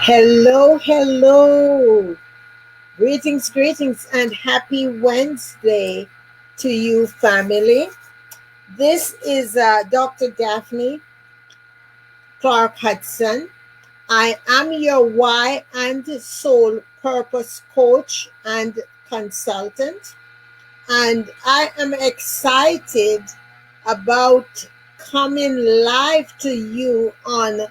Hello, hello. Greetings, greetings, and happy Wednesday to you, family. This is Dr. Daphne Clarke-Hudson. I am your why and soul purpose coach and consultant, and I am excited about coming live to you on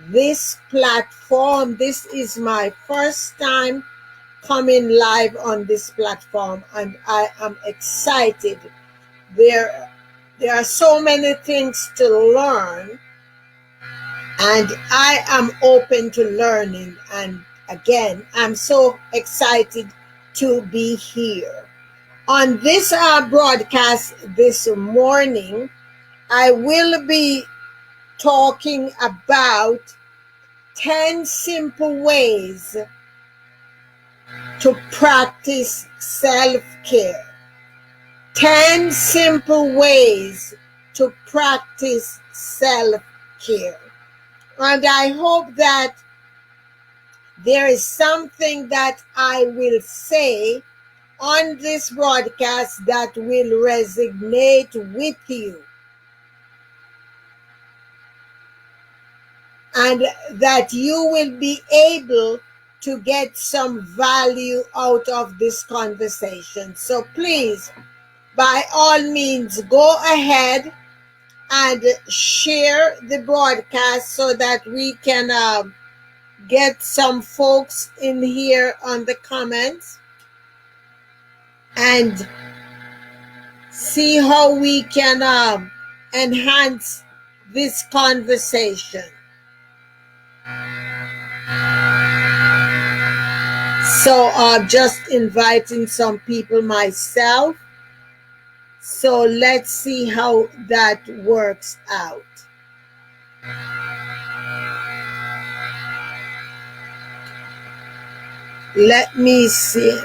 this platform. This is my first time coming live on this platform, and I am excited. There, there are so many things to learn, and I am open to learning. And again, I'm so excited to be here. On this broadcast this morning, I will be talking about 10 simple ways to practice self-care. 10 simple ways to practice self-care. And I hope that there is something that I will say on this broadcast that will resonate with you, and that you will be able to get some value out of this conversation. So please, by all means, go ahead and share the broadcast so that we can get some folks in here on the comments and see how we can enhance this conversation. So just inviting some people myself. So let's see how that works out. Let me see.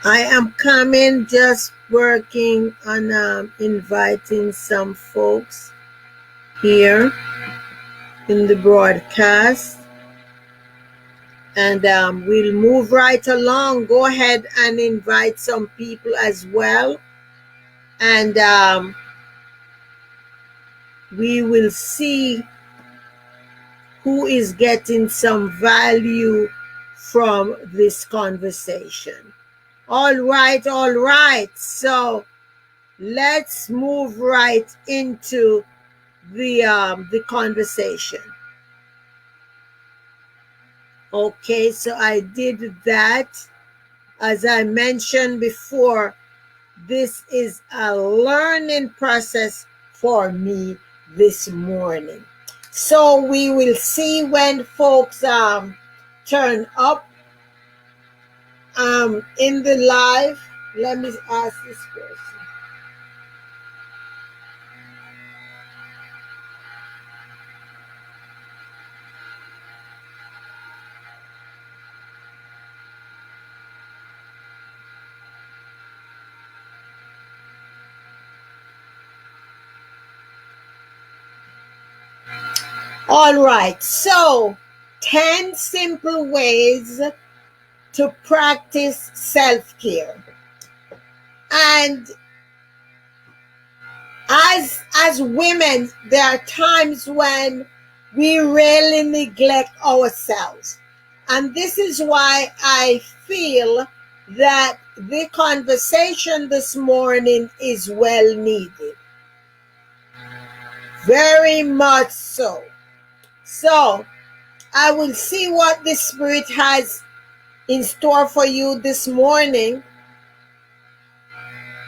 I am coming, just working on inviting some folks here in the broadcast. And we'll move right along. Go ahead and invite some people as well. And we will see who is getting some value from this conversation. All right. So let's move right into the conversation. Okay, so I did that. As I mentioned before, this is a learning process for me this morning. So we will see when folks turn up in the live. Let me ask this person. All right, so 10 simple ways to practice self-care. And as women, there are times when we really neglect ourselves. And this is why I feel that the conversation this morning is well needed. Very much so. So I will see what the Spirit has in store for you this morning.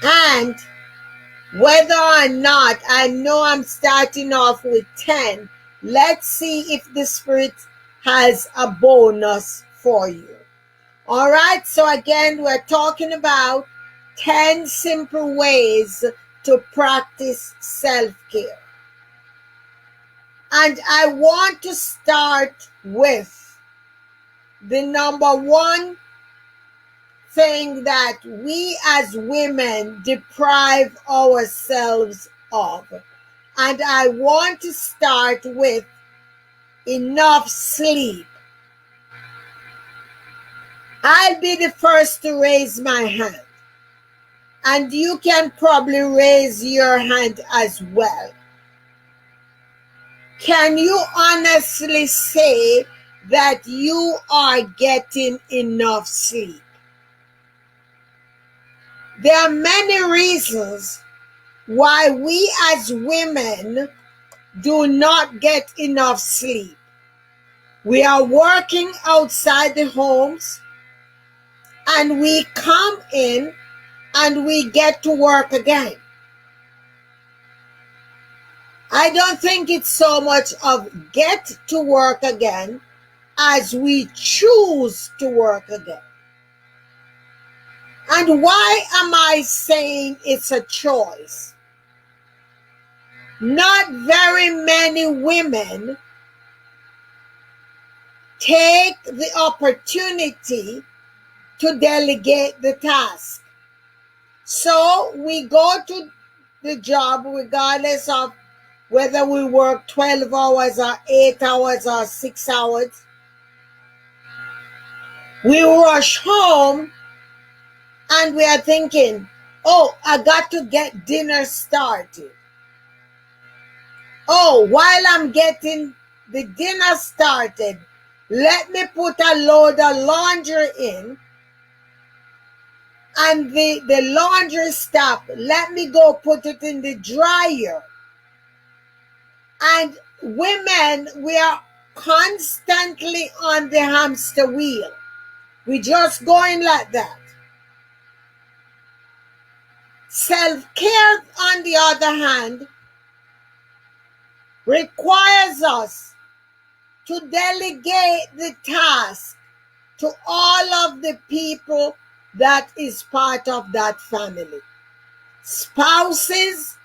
And whether or not, I know I'm starting off with 10. Let's see if the Spirit has a bonus for you. All right, so again, we're talking about 10 simple ways to practice self-care. And I want to start with the number one thing that we as women deprive ourselves of. And I want to start with enough sleep. I'll be the first to raise my hand. And you can probably raise your hand as well. Can you honestly say that you are getting enough sleep? There are many reasons why we as women do not get enough sleep. We are working outside the homes, and we come in and we get to work again. I don't think it's so much of get to work again as we choose to work again. And why am I saying it's a choice? Not very many women take the opportunity to delegate the task. So we go to the job regardless of whether we work 12 hours or 8 hours or 6 hours. We rush home and we are thinking, oh, I got to get dinner started. Oh, while I'm getting the dinner started, let me put a load of laundry in. And the laundry stopped. Let me go put it in the dryer. And women, we are constantly on the hamster wheel. We just going like that. Self-care, on the other hand, requires us to delegate the task to all of the people that is part of that family. Spouses,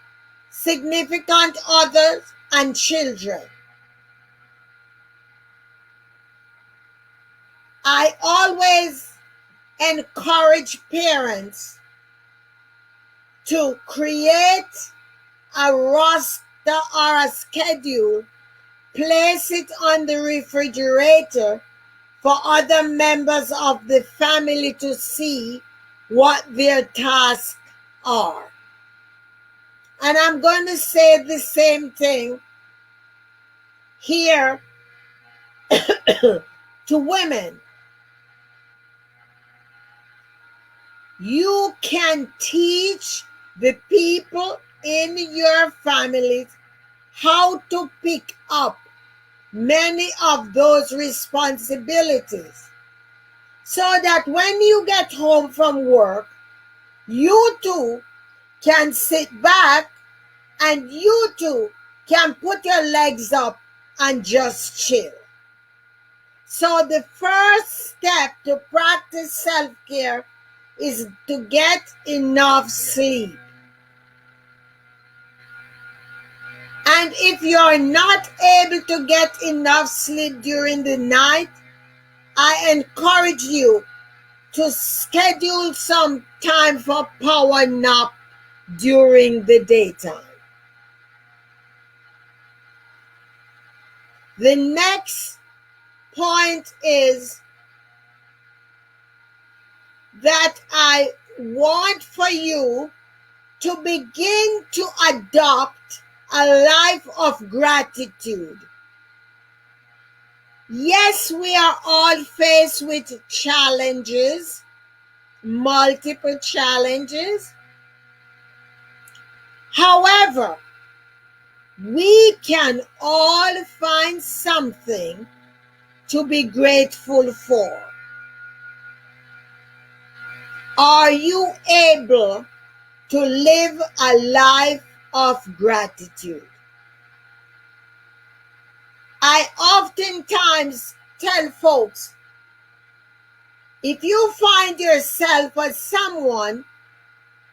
significant others, and children. I always encourage parents to create a roster or a schedule, place it on the refrigerator for other members of the family to see what their tasks are. And I'm going to say the same thing here to women. You can teach the people in your families how to pick up many of those responsibilities so that when you get home from work, you too can sit back and you too can put your legs up and just chill. So the first step to practice self-care is to get enough sleep. And if you're not able to get enough sleep during the night, I encourage you to schedule some time for power nap during the daytime. The next point is that I want for you to begin to adopt a life of gratitude. Yes, we are all faced with challenges, multiple challenges. However, we can all find something to be grateful for. Are you able to live a life of gratitude? I oftentimes tell folks, if you find yourself as someone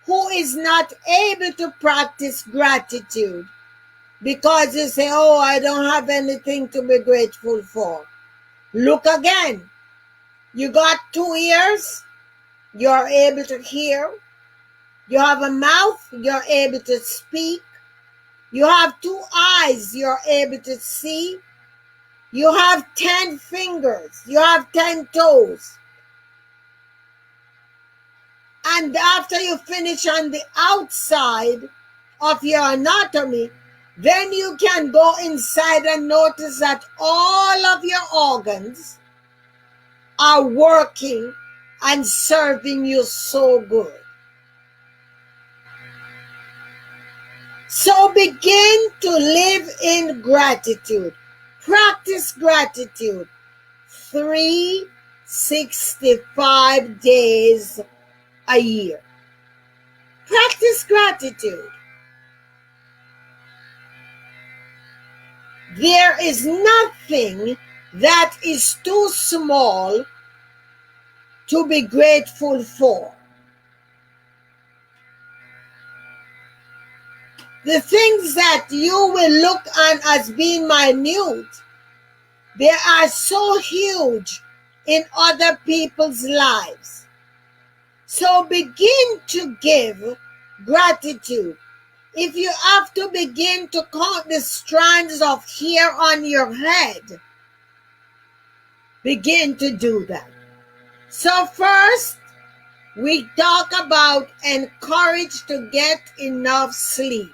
who is not able to practice gratitude because you say, oh, I don't have anything to be grateful for. Look again. You got 2 ears, you're able to hear. You have a mouth, you're able to speak. You have 2 eyes, you're able to see. You have 10 fingers, you have 10 toes. And after you finish on the outside of your anatomy, then you can go inside and notice that all of your organs are working and serving you so good. So begin to live in gratitude. Practice gratitude 365 days a year. Practice gratitude. There is nothing that is too small to be grateful for. The things that you will look on as being minute, they are so huge in other people's lives. So begin to give gratitude. If you have to begin to count the strands of hair on your head, begin to do that. So first, we talk about encourage to get enough sleep.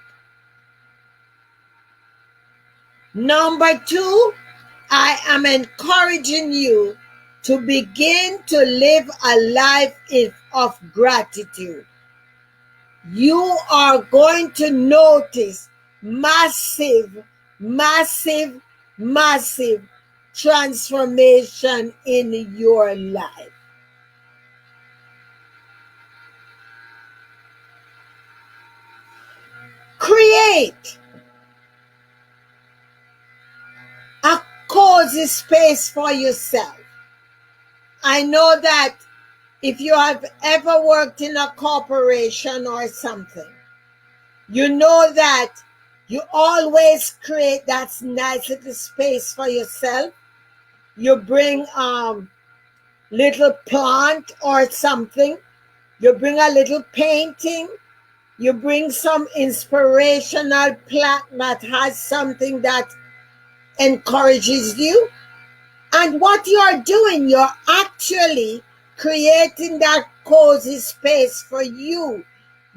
Number 2, I am encouraging you to begin to live a life of gratitude. You are going to notice massive, massive, massive transformation in your life. Create a cozy space for yourself. I know that if you have ever worked in a corporation or something, you know that you always create that nice little space for yourself. You bring little plant or something. You bring a little painting. You bring some inspirational plaque that has something that encourages you. And what you're doing, you're actually creating that cozy space for you.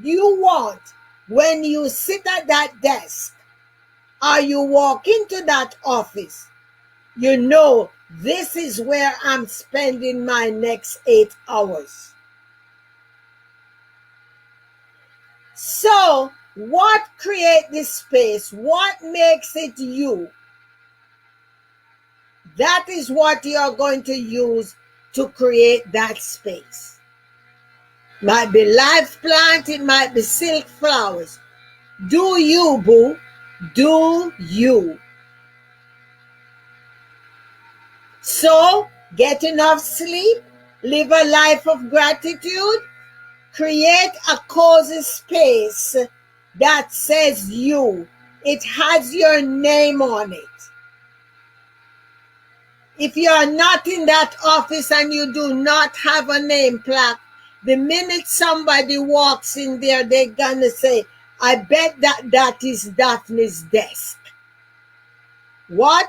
You want, when you sit at that desk or you walk into that office, you know this is where I'm spending my next 8 hours. So, what creates this space? What makes it you? That is what you're going to use to create that space. Might be live plant, it might be silk flowers. Do you, boo. Do you. So, get enough sleep, live a life of gratitude, create a cozy space that says you. It has your name on it. If you are not in that office and you do not have a name plaque, the minute somebody walks in there, they're going to say, I bet that is Daphne's desk. What?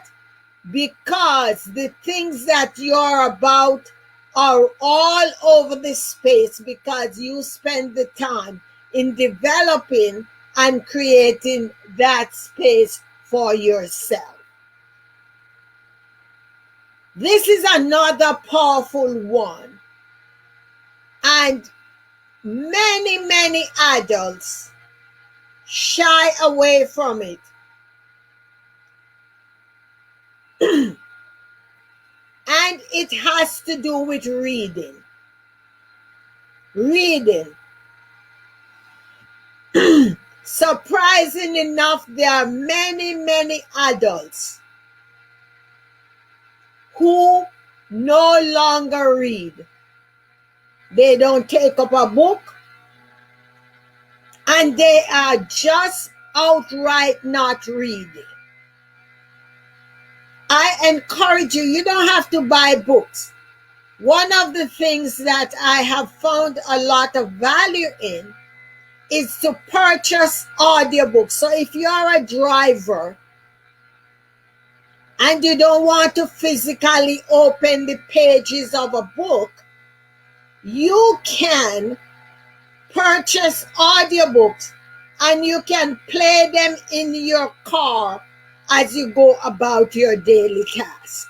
Because the things that you're about are all over the space because you spend the time in developing and creating that space for yourself. This is another powerful one. And many, many adults shy away from it. And it has to do with reading. Reading. Surprising enough, there are many, many adults who no longer read. They don't take up a book, and they are just outright not reading. I encourage you, you don't have to buy books. one of the things that I have found a lot of value in is to purchase audiobooks. So if you're a driver and you don't want to physically open the pages of a book, you can purchase audiobooks and you can play them in your car as you go about your daily task.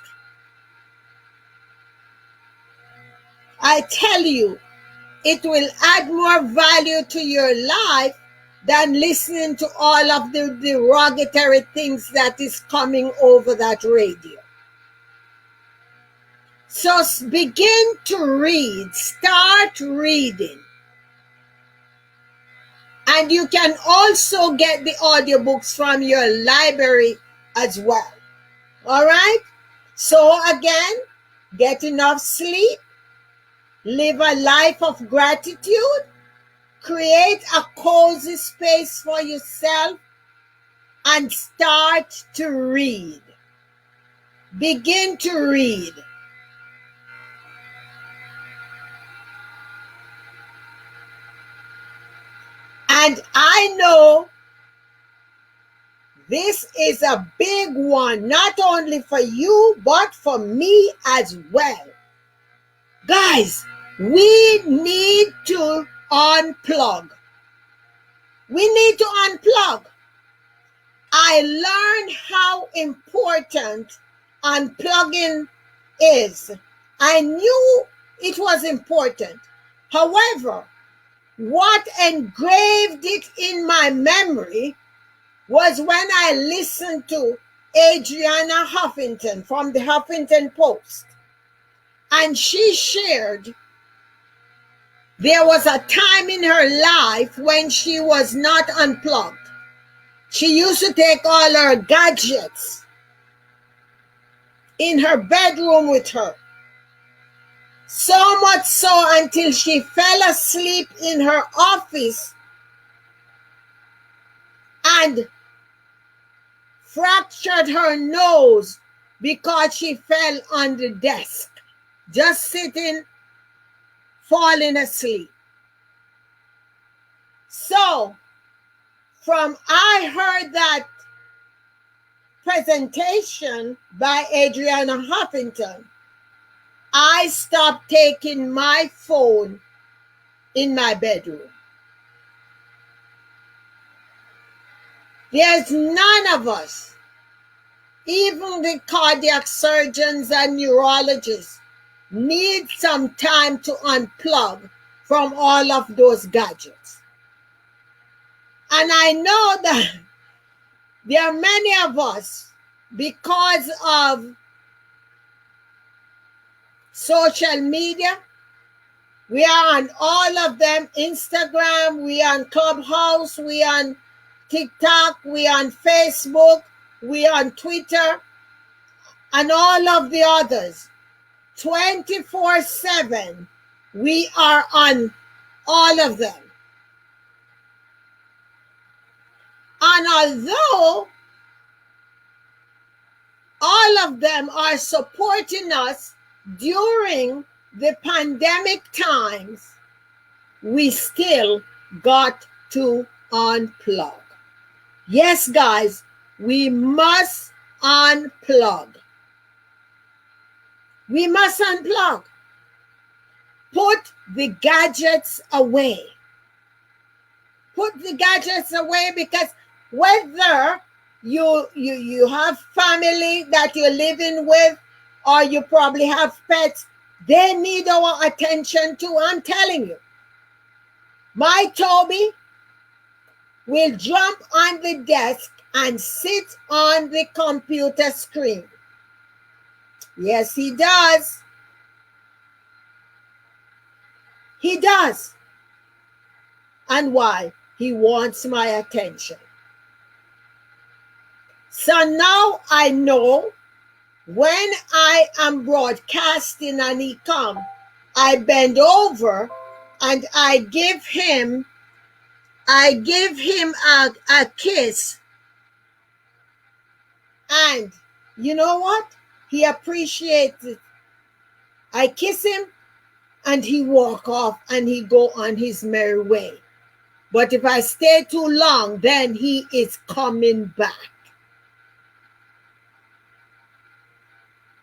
I tell you, it will add more value to your life than listening to all of the derogatory things that is coming over that radio. So begin to read, start reading. And you can also get the audiobooks from your library as well. All right? So again, get enough sleep, live a life of gratitude, create a cozy space for yourself, and start to read. Begin to read. And I know this is a big one, not only for you, but for me as well. Guys, we need to unplug. We need to unplug. I learned how important unplugging is. I knew it was important. However, what engraved it in my memory was when I listened to Adriana Huffington from the Huffington Post. And she shared there was a time in her life when she was not unplugged. She used to take all her gadgets in her bedroom with her. So much so until she fell asleep in her office and fractured her nose because she fell on the desk, just sitting, falling asleep. So, from I heard that presentation by Adriana Huffington, I stopped taking my phone in my bedroom. There's none of us, even the cardiac surgeons and neurologists, need some time to unplug from all of those gadgets. And I know that there are many of us, because of social media, we are on all of them, Instagram, we are on Clubhouse, we are on TikTok, we are on Facebook, we are on Twitter, and all of the others. 24/7, we are on all of them. And although all of them are supporting us during the pandemic times, we still got to unplug. Yes, guys, we must unplug. We must unplug. Put the gadgets away. Put the gadgets away, because whether you have family that you're living with, or you probably have pets, they need our attention too. I'm telling you. My Toby will jump on the desk and sit on the computer screen. Yes, he does. He does. And why? He wants my attention. So now I know when I am broadcasting and he comes, I bend over and I give him a kiss. And you know what? He appreciates it I kiss him and he walk off and he go on his merry way. But if I stay too long, then he is coming back.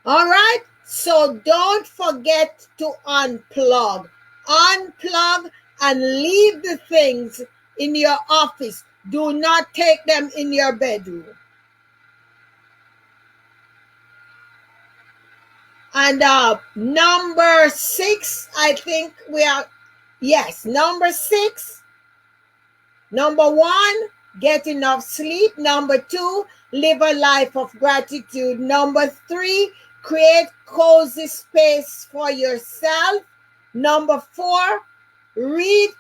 All right? So don't forget to unplug. Unplug and leave the things in your office. Do not take them in your bedroom. And number 6, I think we are, yes, number 6. Number 1, get enough sleep. Number 2, live a life of gratitude. Number 3, create cozy space for yourself. Number 4, read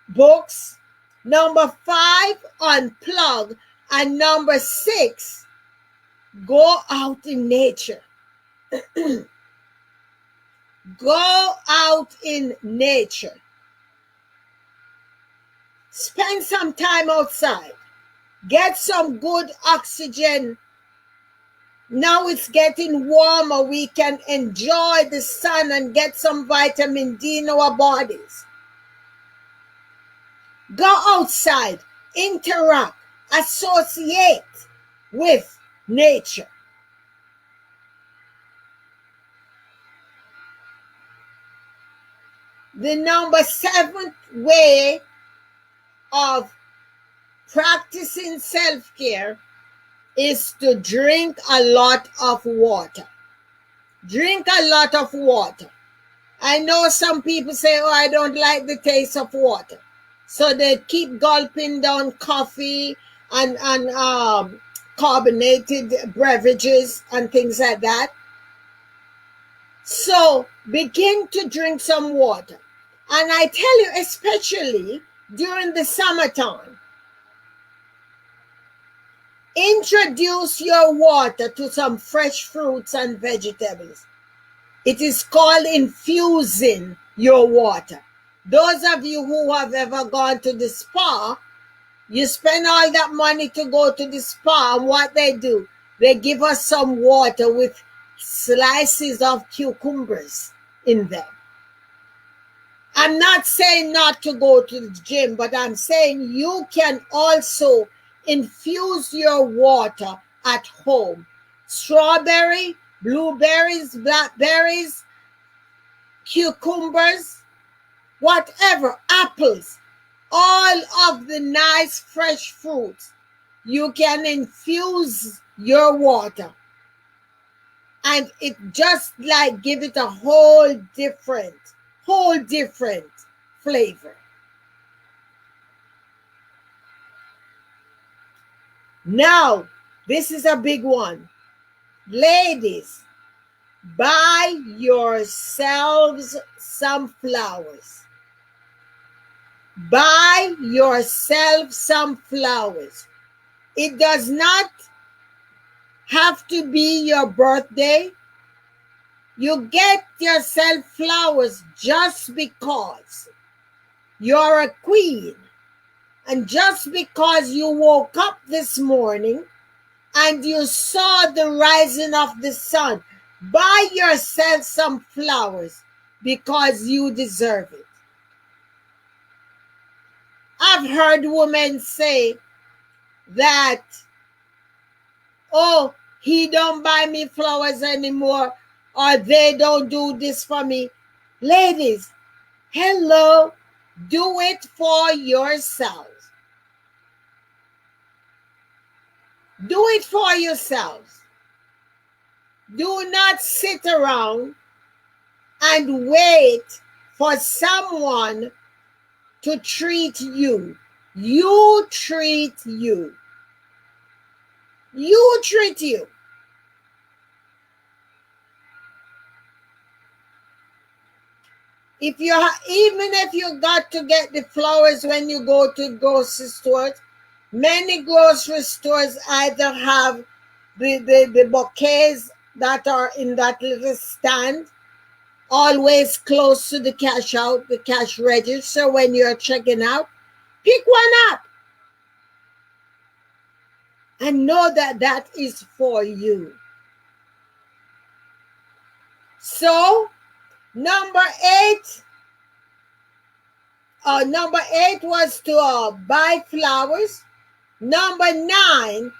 books. Number 5, unplug. And number 6, go out in nature. Go out in nature. Spend some time outside. Get some good oxygen. Now it's getting warmer. We can enjoy the sun and get some vitamin D in our bodies. Go outside, interact, associate with nature. The number 7th way of practicing self-care is to drink a lot of water. Drink a lot of water. I know some people say, oh, I don't like the taste of water. So they keep gulping down coffee and carbonated beverages and things like that. So begin to drink some water. And I tell you, especially during the summertime, introduce your water to some fresh fruits and vegetables. It is called infusing your water. Those of you who have ever gone to the spa, you spend all that money to go to the spa, and what they do, they give us some water with slices of cucumbers in them. I'm not saying not to go to the gym, but I'm saying you can also infuse your water at home. Strawberry, blueberries, blackberries, cucumbers, whatever, apples, all of the nice fresh fruits. You can infuse your water. And it just like give it a whole different flavor. Now, this is a big one. Ladies, buy yourselves some flowers. Buy yourself some flowers. It does not have to be your birthday. You get yourself flowers just because you're a queen. And just because you woke up this morning and you saw the rising of the sun, buy yourself some flowers because you deserve it. I've heard women say that, oh, he don't buy me flowers anymore, or they don't do this for me. Ladies, hello, do it for yourselves. Do it for yourselves. Do not sit around and wait for someone to treat you. You treat you. You treat you. Even if you got to get the flowers when you go to grocery stores, many grocery stores either have the bouquets that are in that little stand, always close to the cash register when you're checking out. Pick one up and know that that is for you. So Number eight, number eight was to buy flowers. Number nine,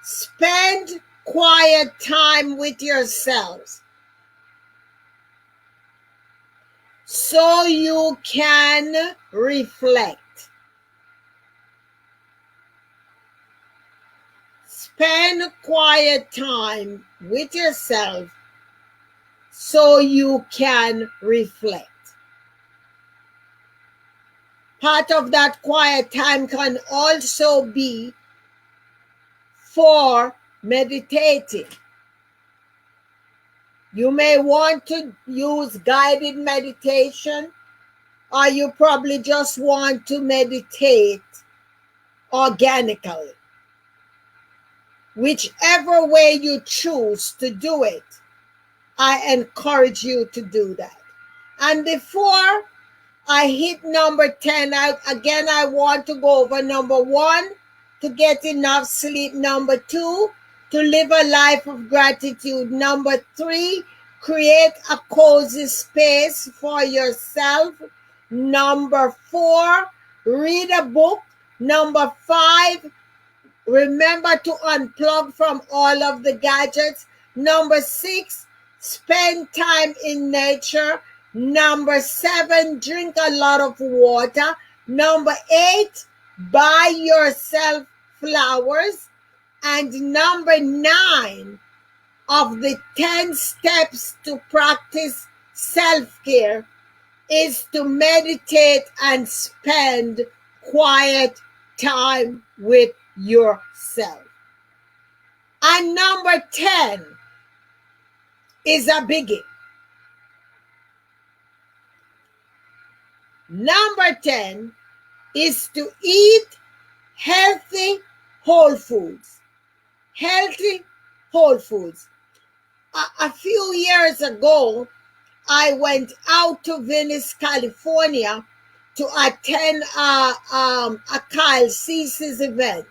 spend quiet time with yourselves so you can reflect. Spend quiet time with yourself so you can reflect. Part of that quiet time can also be for meditating. You may want to use guided meditation, or you probably just want to meditate organically. Whichever way you choose to do it, I encourage you to do that. And before I hit number 10, I want to go over number 1, to get enough sleep. Number 2, to live a life of gratitude. Number 3, create a cozy space for yourself. Number 4, read a book. Number 5, remember to unplug from all of the gadgets. Number 6, spend time in nature. Number 7, drink a lot of water. Number 8, buy yourself flowers. And number 9 of the 10 steps to practice self-care is to meditate and spend quiet time with yourself. And number 10 is a biggie. Number 10 is to eat healthy whole foods. Healthy whole foods. A few years ago, I went out to Venice, California to attend a Kyle Cease's event.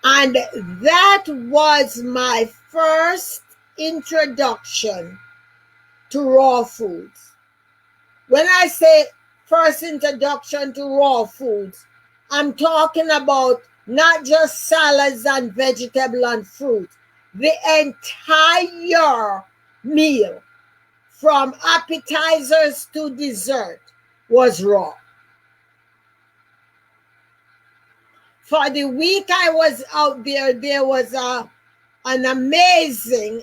And that was my first introduction to raw foods. When I say first introduction to raw foods, I'm talking about not just salads and vegetable and fruit. The entire meal, from appetizers to dessert, was raw. For the week I was out there was an amazing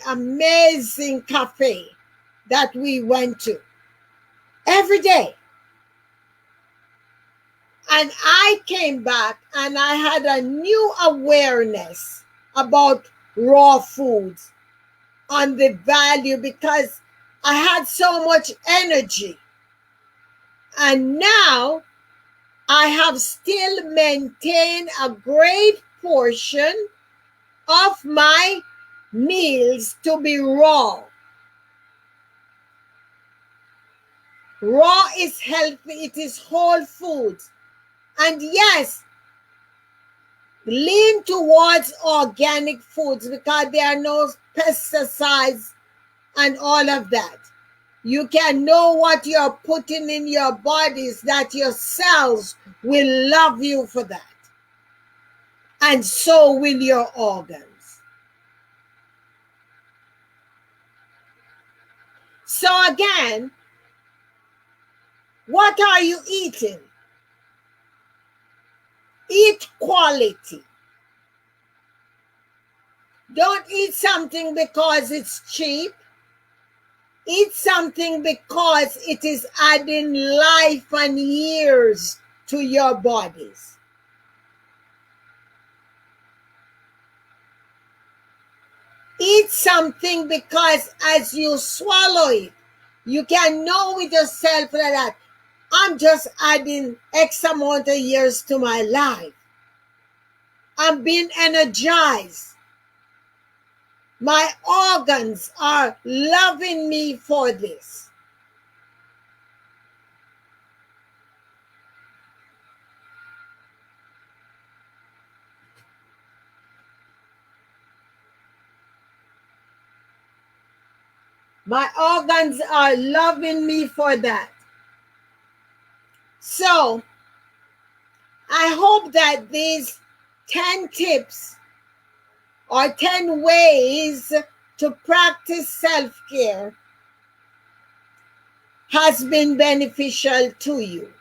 cafe that we went to every day. And I came back and I had a new awareness about raw foods, on the value, because I had so much energy. And now I have still maintained a great portion of my meals to be raw. Raw is healthy, it is whole foods. And yes, lean towards organic foods because there are no pesticides and all of that. You can know what you're putting in your bodies, that your cells will love you for that. And so will your organs. So again, what are you eating? Eat quality. Don't eat something because it's cheap. Eat something because it is adding life and years to your bodies. Eat something because as you swallow it, you can know with yourself that I'm just adding X amount of years to my life. I'm being energized. My organs are loving me for this. My organs are loving me for that. So I hope that these 10 tips or 10 ways to practice self-care has been beneficial to you.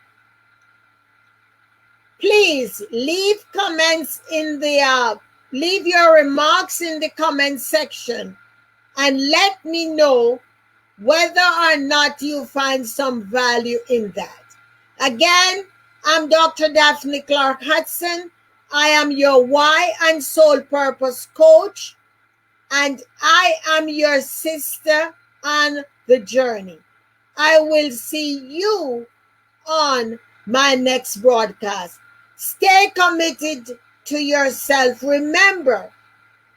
Please leave your remarks in the comment section and let me know whether or not you find some value in that. Again, I'm Dr. Daphne Clarke-Hudson. I am your Why and Soul Purpose coach, and I am your sister on the journey. I will see you on my next broadcast. Stay committed to yourself. Remember,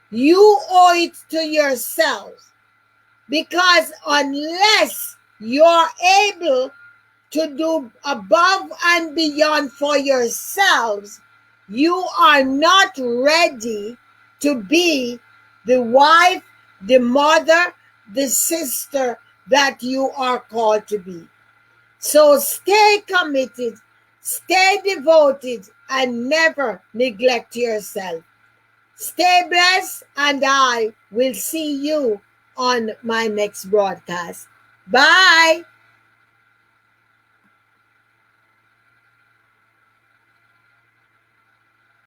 you owe it to yourself, because unless you're able to do above and beyond for yourselves, you are not ready to be the wife, the mother, the sister that you are called to be. So stay committed, stay devoted, and never neglect yourself. Stay blessed, and I will see you on my next broadcast. Bye.